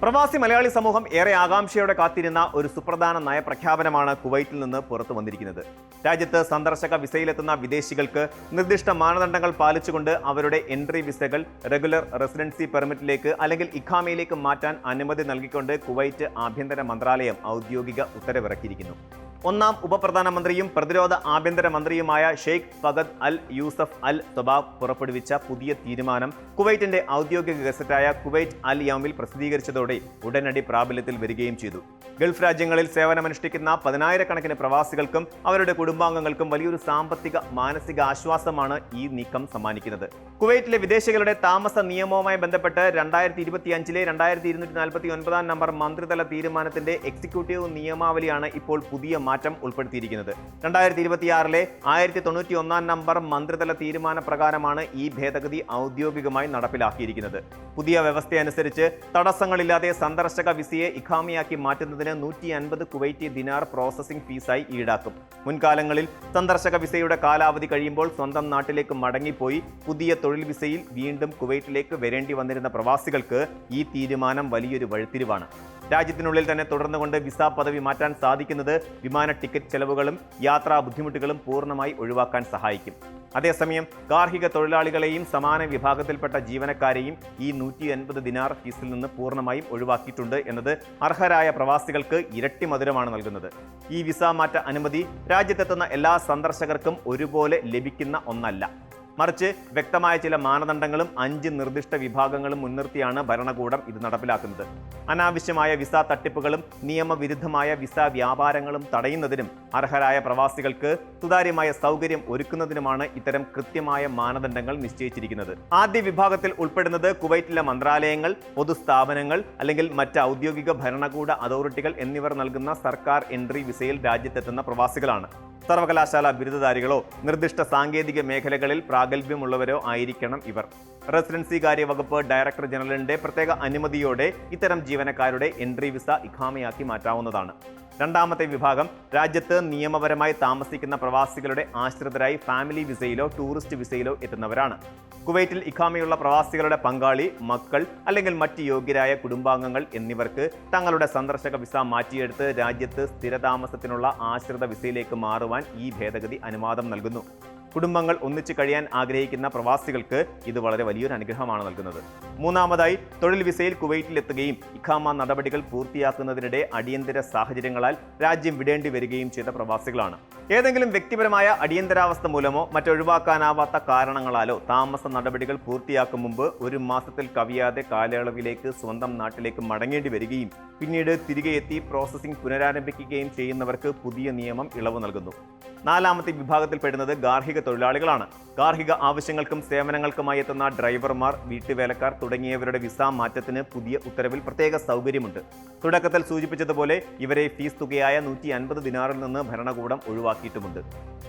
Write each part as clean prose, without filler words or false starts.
പ്രവാസി മലയാളി സമൂഹം ഏറെ ആകാംക്ഷയോടെ കാത്തിരുന്ന ഒരു സുപ്രധാന നയപ്രഖ്യാപനമാണ് കുവൈറ്റിൽ നിന്ന് പുറത്തു വന്നിരിക്കുന്നത്. രാജ്യത്ത് സന്ദർശക വിസയിലെത്തുന്ന വിദേശികൾക്ക് നിർദ്ദിഷ്ട മാനദണ്ഡങ്ങൾ പാലിച്ചുകൊണ്ട് അവരുടെ എൻട്രി വിസകൾ റെഗുലർ റെസിഡൻസി പെർമിറ്റിലേക്ക് അല്ലെങ്കിൽ ഇഖാമയിലേക്ക് മാറ്റാൻ അനുമതി നൽകിക്കൊണ്ട് കുവൈറ്റ് ആഭ്യന്തര മന്ത്രാലയം ഔദ്യോഗിക ഉത്തരവിറക്കിയിരിക്കുന്നു. ഒന്നാം ഉപപ്രധാനമന്ത്രിയും പ്രതിരോധ ആഭ്യന്തര മന്ത്രിയുമായ ഷെയ്ഖ് ഫഗദ് അൽ യൂസഫ് അൽ സബാബ് പുറപ്പെടുവിച്ച പുതിയ തീരുമാനം കുവൈറ്റിന്റെ ഔദ്യോഗിക ഗസറ്റായ കുവൈറ്റ് അൽ യൗമിൽ പ്രസിദ്ധീകരിച്ചതോടെ ഉടനടി പ്രാബല്യത്തിൽ വരികയും ചെയ്തു. ഗൾഫ് രാജ്യങ്ങളിൽ സേവനമനുഷ്ഠിക്കുന്ന പതിനായിരക്കണക്കിന് പ്രവാസികൾക്കും അവരുടെ കുടുംബാംഗങ്ങൾക്കും വലിയൊരു സാമ്പത്തിക മാനസിക ആശ്വാസമാണ് ഈ നീക്കം സമ്മാനിക്കുന്നത്. കുവൈറ്റിലെ വിദേശികളുടെ താമസ നിയമവുമായി ബന്ധപ്പെട്ട് 2025 2249 നമ്പർ മന്ത്രിതല തീരുമാനത്തിന്റെ എക്സിക്യൂട്ടീവ് നിയമാവലിയാണ് ഇപ്പോൾ പുതിയ മാറ്റം ഉൾപ്പെടുത്തിയിരിക്കുന്നത്. 2026 1091 നമ്പർ മന്ത്രിതല തീരുമാന പ്രകാരമാണ് ഈ ഭേദഗതി ഔദ്യോഗികമായി നടപ്പിലാക്കിയിരിക്കുന്നത്. പുതിയ വ്യവസ്ഥയനുസരിച്ച് തടസ്സങ്ങളില്ലാതെ സന്ദർശക വിസയെ ഇഖാമയാക്കി മാറ്റുന്നതിന് 150 കുവൈറ്റി ദിനാർ പ്രോസസിംഗ് ഫീസായി ഈടാക്കും. മുൻകാലങ്ങളിൽ സന്ദർശക വിസയുടെ കാലാവധി കഴിയുമ്പോൾ സ്വന്തം നാട്ടിലേക്ക് മടങ്ങിപ്പോയി പുതിയ തൊഴിൽ വിസയിൽ വീണ്ടും കുവൈറ്റിലേക്ക് വരേണ്ടി വന്നിരുന്ന പ്രവാസികൾക്ക് ഈ തീരുമാനം വലിയൊരു വഴിത്തിരിവാണ്. രാജ്യത്തിനുള്ളിൽ തന്നെ തുടർന്നുകൊണ്ട് വിസ പദവി മാറ്റാൻ സാധിക്കുന്നത് വിമാന ടിക്കറ്റ് ചെലവുകളും യാത്രാ ബുദ്ധിമുട്ടുകളും പൂർണ്ണമായി ഒഴിവാക്കാൻ സഹായിക്കും. അതേസമയം ഗാർഹിക തൊഴിലാളികളെയും സമാന വിഭാഗത്തിൽപ്പെട്ട ജീവനക്കാരെയും ഈ 150 ദിനാർ ഫീസിൽ നിന്ന് പൂർണ്ണമായും ഒഴിവാക്കിയിട്ടുണ്ട് എന്നത് അർഹരായ പ്രവാസികൾക്ക് ഇരട്ടി മധുരമാണ് നൽകുന്നത്. ഈ വിസ മാറ്റ അനുമതി രാജ്യത്തെത്തുന്ന എല്ലാ സന്ദർശകർക്കും ഒരുപോലെ ലഭിക്കുന്ന ഒന്നല്ല, മറിച്ച് വ്യക്തമായ ചില മാനദണ്ഡങ്ങളും 5 നിർദ്ദിഷ്ട വിഭാഗങ്ങളും മുൻനിർത്തിയാണ് ഭരണകൂടം ഇത് നടപ്പിലാക്കുന്നത്. അനാവശ്യമായ വിസ തട്ടിപ്പുകളും നിയമവിരുദ്ധമായ വിസ വ്യാപാരങ്ങളും തടയുന്നതിനും അർഹരായ പ്രവാസികൾക്ക് സുതാര്യമായ സൗകര്യം ഒരുക്കുന്നതിനുമാണ് ഇത്തരം കൃത്യമായ മാനദണ്ഡങ്ങൾ നിശ്ചയിച്ചിരിക്കുന്നത്. ആദ്യ വിഭാഗത്തിൽ ഉൾപ്പെടുന്നത് കുവൈറ്റിലെ മന്ത്രാലയങ്ങൾ, പൊതുസ്ഥാപനങ്ങൾ അല്ലെങ്കിൽ മറ്റ് ഔദ്യോഗിക ഭരണകൂട അതോറിറ്റികൾ എന്നിവർ നൽകുന്ന സർക്കാർ എൻട്രി വിസയിൽ രാജ്യത്തെത്തുന്ന പ്രവാസികളാണ്. സർവകലാശാല ബിരുദധാരികളോ നിർദ്ദിഷ്ട സാങ്കേതിക മേഖലകളിൽ പ്രാഗൽഭ്യമുള്ളവരോ ആയിരിക്കണം ഇവർ. റെസിഡൻസി കാര്യ വകുപ്പ് ഡയറക്ടർ ജനറലിന്റെ പ്രത്യേക അനുമതിയോടെ ഇത്തരം ജീവനക്കാരുടെ എൻട്രി വിസ ഇഖാമയാക്കി മാറ്റാവുന്നതാണ്. രണ്ടാമത്തെ വിഭാഗം രാജ്യത്ത് നിയമപരമായി താമസിക്കുന്ന പ്രവാസികളുടെ ആശ്രിതരായി ഫാമിലി വിസയിലോ ടൂറിസ്റ്റ് വിസയിലോ എത്തുന്നവരാണ്. കുവൈറ്റിൽ ഇഖാമയുള്ള പ്രവാസികളുടെ പങ്കാളി, മക്കൾ അല്ലെങ്കിൽ മറ്റ് യോഗ്യരായ കുടുംബാംഗങ്ങൾ എന്നിവർക്ക് തങ്ങളുടെ സന്ദർശക വിസ മാറ്റിയെടുത്ത് രാജ്യത്ത് സ്ഥിരതാമസത്തിനുള്ള ആശ്രിത വിസയിലേക്ക് മാറുവാൻ ഈ ഭേദഗതി അനുവാദം നൽകുന്നു. കുടുംബങ്ങൾ ഒന്നിച്ചു കഴിയാൻ ആഗ്രഹിക്കുന്ന പ്രവാസികൾക്ക് ഇത് വളരെ വലിയൊരു അനുഗ്രഹമാണ് നൽകുന്നത്. മൂന്നാമതായി, തൊഴിൽ വിസയിൽ കുവൈറ്റിലെത്തുകയും ഇഖാമ നടപടികൾ പൂർത്തിയാക്കുന്നതിനിടെ അടിയന്തര സാഹചര്യങ്ങളാൽ രാജ്യം വിടേണ്ടി വരികയും ചെയ്ത പ്രവാസികളാണ്. ഏതെങ്കിലും വ്യക്തിപരമായ അടിയന്തരാവസ്ഥ മൂലമോ മറ്റൊഴിവാക്കാനാവാത്ത കാരണങ്ങളാലോ താമസ നടപടികൾ പൂർത്തിയാക്കും മുമ്പ് 1 മാസത്തിൽ കവിയാതെ കാലയളവിലേക്ക് സ്വന്തം നാട്ടിലേക്ക് മടങ്ങേണ്ടി വരികയും പിന്നീട് തിരികെ എത്തി പ്രോസസ്സിംഗ് പുനരാരംഭിക്കുകയും ചെയ്യുന്നവർക്ക് പുതിയ നിയമം ഇളവ് നൽകുന്നു. നാലാമത്തെ വിഭാഗത്തിൽപ്പെടുന്നത് ഗാർഹിക തൊഴിലാളികളാണ്. ഗാർഹിക ആവശ്യങ്ങൾക്കും സേവനങ്ങൾക്കുമായി എത്തുന്ന ഡ്രൈവർമാർ, വീട്ടുവേലക്കാർ തുടങ്ങിയവരുടെ വിസ മാറ്റത്തിന് പുതിയ ഉത്തരവിൽ പ്രത്യേക സൗകര്യമുണ്ട്. തുടക്കത്തിൽ സൂചിപ്പിച്ചതുപോലെ ഇവരെ ഫീസ് തുകയായ 150 ദിനാറിൽ നിന്ന് ഭരണകൂടം ഒഴിവാക്കിയിട്ടുമുണ്ട്.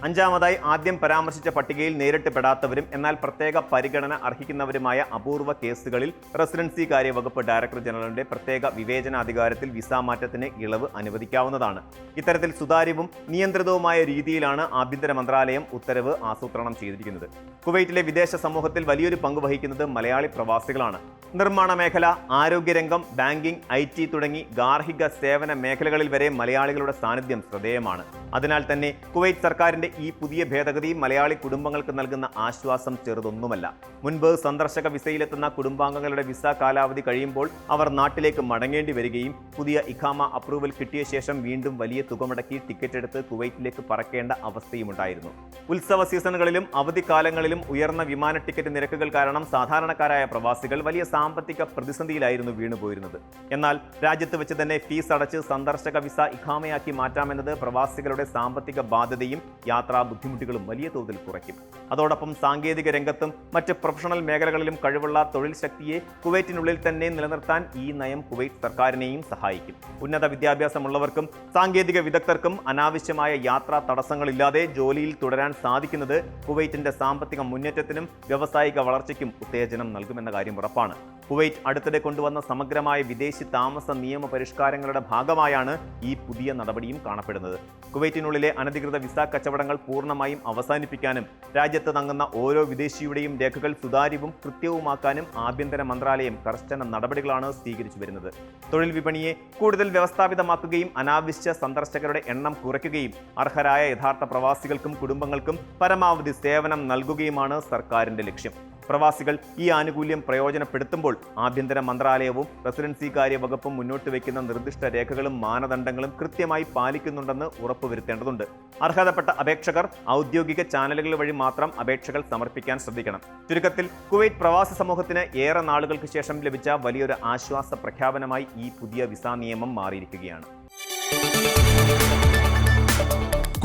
അഞ്ചാമതായി, ആദ്യം പരാമർശിച്ച പട്ടികയിൽ നേരിട്ട് പെടാത്തവരും എന്നാൽ പ്രത്യേക പരിഗണന അർഹിക്കുന്നവരുമായ അപൂർവ കേസുകളിൽ റെസിഡൻസി കാര്യ വകുപ്പ് ഡയറക്ടർ ജനറലിന്റെ പ്രത്യേക വിവേചനാധികാരത്തിൽ വിസ മാറ്റത്തിന് ഇളവ് അനുവദിക്കാവുന്നതാണ്. ഇത്തരത്തിൽ സുതാര്യവും നിയന്ത്രിതവുമായ രീതിയിലാണ് ആഭ്യന്തര മന്ത്രാലയം ഉത്തരവ് ആസൂത്രണം ചെയ്തിരിക്കുന്നത്. കുവൈറ്റിലെ വിദേശ സമൂഹത്തിൽ വലിയൊരു പങ്ക് വഹിക്കുന്നത് മലയാളി പ്രവാസികളാണ്. നിർമ്മാണ മേഖല, ആരോഗ്യരംഗം, ബാങ്കിംഗ്, IT തുടങ്ങി ഗാർഹിക സേവന മേഖലകളിൽ വരെ മലയാളികളുടെ സാന്നിധ്യം ശ്രദ്ധേയമാണ്. അതിനാൽ തന്നെ കുവൈറ്റ് സർക്കാരിന്റെ ഈ പുതിയ ഭേദഗതി മലയാളി കുടുംബങ്ങൾക്ക് നൽകുന്ന ആശ്വാസം ചെറുതൊന്നുമല്ല. മുൻപ് സന്ദർശക വിസയിലെത്തുന്ന കുടുംബാംഗങ്ങളുടെ വിസ കാലാവധി കഴിയുമ്പോൾ അവർ നാട്ടിലേക്ക് മടങ്ങേണ്ടി വരികയും പുതിയ ഇഖാമ അപ്രൂവൽ കിട്ടിയ ശേഷം വീണ്ടും വലിയ തുക മുടക്കി ടിക്കറ്റ് എടുത്ത് കുവൈറ്റിലേക്ക് പറക്കേണ്ട അവസ്ഥയുമുണ്ടായിരുന്നു. ഉത്സവ സീസണുകളിലും അവധിക്കാലങ്ങളിലും ഉയർന്ന വിമാന ടിക്കറ്റ് നിരക്കുകൾ കാരണം സാധാരണക്കാരായ പ്രവാസികൾ വലിയ സാമ്പത്തിക പ്രതിസന്ധിയിലായിരുന്നു വീണുപോയിരുന്നത്. എന്നാൽ രാജ്യത്ത് വെച്ച് തന്നെ ഫീസ് അടച്ച് സന്ദർശക വിസ ഇഖാമയാക്കി മാറ്റാമെന്നത് പ്രവാസികളുടെ സാമ്പത്തിക ബാധ്യതയും യാത്രാ ബുദ്ധിമുട്ടുകളും വലിയ തോതിൽ കുറയ്ക്കും. അതോടൊപ്പം സാങ്കേതിക രംഗത്തും മറ്റ് പ്രൊഫഷണൽ മേഖലകളിലും കഴിവുള്ള തൊഴിൽ ശക്തിയെ കുവൈറ്റിനുള്ളിൽ തന്നെ നിലനിർത്താൻ ഈ നയം കുവൈറ്റ് സർക്കാരിനെയും സഹായിക്കും. ഉന്നത വിദ്യാഭ്യാസമുള്ളവർക്കും സാങ്കേതിക വിദഗ്ധർക്കും അനാവശ്യമായ യാത്രാ തടസ്സങ്ങളില്ലാതെ ജോലിയിൽ തുടരാൻ സാധിക്കുന്നത് കുവൈറ്റിന്റെ സാമ്പത്തിക മുന്നേറ്റത്തിനും വ്യാവസായിക വളർച്ചയ്ക്കും ഉത്തേജനം നൽകുമെന്ന കാര്യം ഉറപ്പാണ്. കുവൈറ്റ് അടുത്തിടെ കൊണ്ടുവന്ന സമഗ്രമായ വിദേശി താമസ നിയമ പരിഷ്കാരങ്ങളുടെ ഭാഗമായാണ് ഈ പുതിയ നടപടിയും കാണപ്പെടുന്നത്. കുവൈറ്റിനുള്ളിലെ അനധികൃത വിസ കച്ചവടങ്ങൾ പൂർണ്ണമായും അവസാനിപ്പിക്കാനും രാജ്യത്ത് തങ്ങുന്ന ഓരോ വിദേശിയുടെയും രേഖകൾ സുതാര്യവും കൃത്യവുമാക്കാനും ആഭ്യന്തര മന്ത്രാലയം കർശന നടപടികളാണ് സ്വീകരിച്ചു വരുന്നത്. തൊഴിൽ വിപണിയെ കൂടുതൽ വ്യവസ്ഥാപിതമാക്കുകയും അനാവശ്യ സന്ദർശകരുടെ എണ്ണം കുറയ്ക്കുകയും അർഹരായ യഥാർത്ഥ പ്രവാസികൾക്കും കുടുംബങ്ങൾക്കും പരമാവധി സേവനം നൽകുകയുമാണ് സർക്കാരിന്റെ ലക്ഷ്യം. പ്രവാസികൾ ഈ ആനുകൂല്യം പ്രയോജനപ്പെടുത്തുമ്പോൾ ആഭ്യന്തര മന്ത്രാലയവും റെസിഡൻസി കാര്യ വകുപ്പും മുന്നോട്ട് വയ്ക്കുന്ന നിർദ്ദിഷ്ട രേഖകളും മാനദണ്ഡങ്ങളും കൃത്യമായി പാലിക്കുന്നുണ്ടെന്ന് ഉറപ്പുവരുത്തേണ്ടതുണ്ട്. അർഹതപ്പെട്ട അപേക്ഷകർ ഔദ്യോഗിക ചാനലുകൾ വഴി മാത്രം അപേക്ഷകൾ സമർപ്പിക്കാൻ ശ്രദ്ധിക്കണം. ചുരുക്കത്തിൽ കുവൈറ്റ് പ്രവാസി സമൂഹത്തിന് ഏറെ നാളുകൾക്ക് ശേഷം ലഭിച്ച വലിയൊരു ആശ്വാസ പ്രഖ്യാപനമായി ഈ പുതിയ വിസ നിയമം മാറിയിരിക്കുകയാണ്.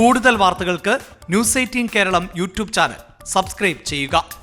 കൂടുതൽ വാർത്തകൾക്ക് news 18 Keralam YouTube channel subscribe ചെയ്യുക.